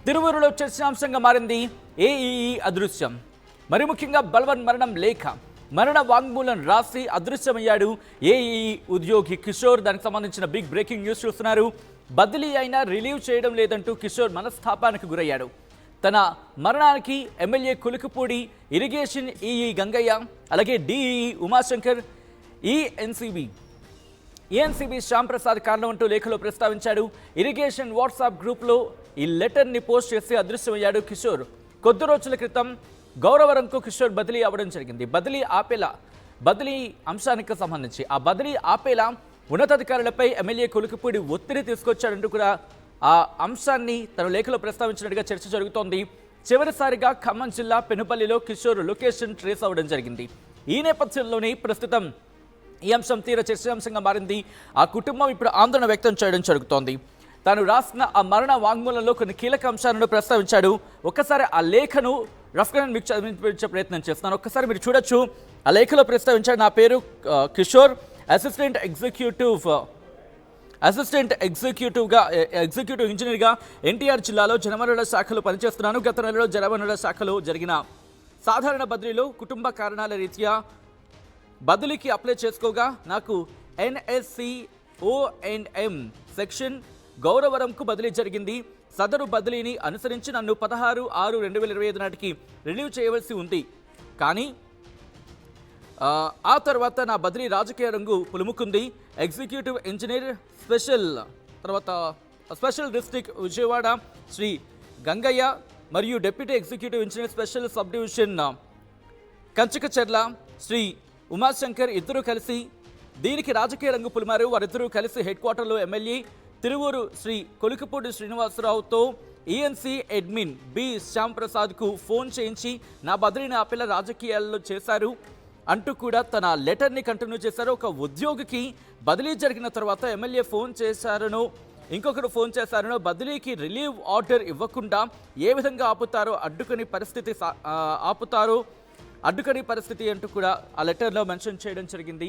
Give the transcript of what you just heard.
తిరువూరులో చర్చాంశంగా మారింది ఏఈఈ అదృశ్యం. మరి ముఖ్యంగా బల్వన్ మరణం లేఖ, మరణ వాంగ్మూలం రాసి అదృశ్యమయ్యాడు ఏఈఈ ఉద్యోగి కిషోర్. దానికి సంబంధించిన బిగ్ బ్రేకింగ్ న్యూస్ చూస్తున్నారు. బదిలీ అయినా రిలీవ్ చేయడం లేదంటూ కిషోర్ మనస్తాపానికి గురయ్యాడు. తన మరణానికి ఎమ్మెల్యే కులుకుపూడి, ఇరిగేషన్ ఈఈ గంగయ్య, అలాగే డిఈఈ ఉమాశంకర్, ఏఎన్సీబీ శ్యాంప్రసాద్ కారణం అంటూ లేఖలో ప్రస్తావించాడు. ఇరిగేషన్ వాట్సాప్ గ్రూప్లో ఈ లెటర్ని పోస్ట్ చేసి అదృశ్యమయ్యాడు కిషోర్. కొద్ది రోజుల క్రితం గౌరవరంకు కిషోర్ బదిలీ అవ్వడం జరిగింది. బదిలీ అంశానికి సంబంధించి ఆ బదిలీ ఆపేలా ఉన్నతాధికారులపై ఎమ్మెల్యే కులుకుపూడి ఒత్తిడి తీసుకొచ్చాడంటూ కూడా ఆ అంశాన్ని తన లేఖలో ప్రస్తావించినట్టుగా చర్చ జరుగుతోంది. చివరిసారిగా ఖమ్మం జిల్లా పెనుపల్లిలో కిషోర్ లొకేషన్ ట్రేస్ అవ్వడం జరిగింది. ఈ నేపథ్యంలోనే ప్రస్తుతం ఈ అంశం తీవ్ర చర్చాంశంగా మారింది. ఆ కుటుంబం ఇప్పుడు ఆందోళన వ్యక్తం చేయడం జరుగుతోంది. తాను రాసిన ఆ మరణ వాంగ్మూలంలో కొన్ని కీలక అంశాలను ప్రస్తావించాడు. ఒక్కసారి ఆ లేఖను రఫ్గా మీకు చదివించే ప్రయత్నం చేస్తున్నాను. ఒక్కసారి మీరు చూడొచ్చు. ఆ లేఖలో ప్రస్తావించాడు, నా పేరు కిషోర్, అసిస్టెంట్ ఎగ్జిక్యూటివ్ ఇంజనీర్గా ఎన్టీఆర్ జిల్లాలో జలవనరుల శాఖలో పనిచేస్తున్నాను. గత నెలలో జలవనరుల శాఖలో జరిగిన సాధారణ బదిలీలో కుటుంబ కారణాల రీత్యా బదిలీకి అప్లై చేసుకోగా నాకు ఎన్ఎస్సి ఓ&ఎం సెక్షన్ గౌరవరంకు బదిలీ జరిగింది. సదరు బదిలీని అనుసరించి నన్ను 16/6/2025 నాటికి రిలీవ్ చేయవలసి ఉంది. కానీ ఆ తర్వాత నా బదిలీ రాజకీయ రంగు పులుముకుంది. Executive engineer special district Vijayawada Sri Gangaiah మరియు deputy executive engineer special sub division Kanchikacherla Sri Umashankar ఇద్దరు కలిసి దీనికి రాజకీయ రంగు పులిమారు. వారిద్దరూ కలిసి హెడ్ క్వార్టర్లో ఎమ్మెల్యే తిరువూరు శ్రీ కొలుకుపూడి శ్రీనివాసరావుతో ఈఎన్సీ అడ్మిన్ బి శ్యాంప్రసాద్కు ఫోన్ చేయించి నా బదిలీని ఆపేలా రాజకీయాల్లో చేశారు అంటూ కూడా తన లెటర్ని కంటిన్యూ చేశారు. ఒక ఉద్యోగికి బదిలీ జరిగిన తర్వాత ఎమ్మెల్యే ఫోన్ చేశారనో ఇంకొకరు ఫోన్ చేశారనో బదిలీకి రిలీవ్ ఆర్డర్ ఇవ్వకుండా ఏ విధంగా అడ్డుకని పరిస్థితి అంటూ కూడా ఆ లెటర్లో మెన్షన్ చేయడం జరిగింది.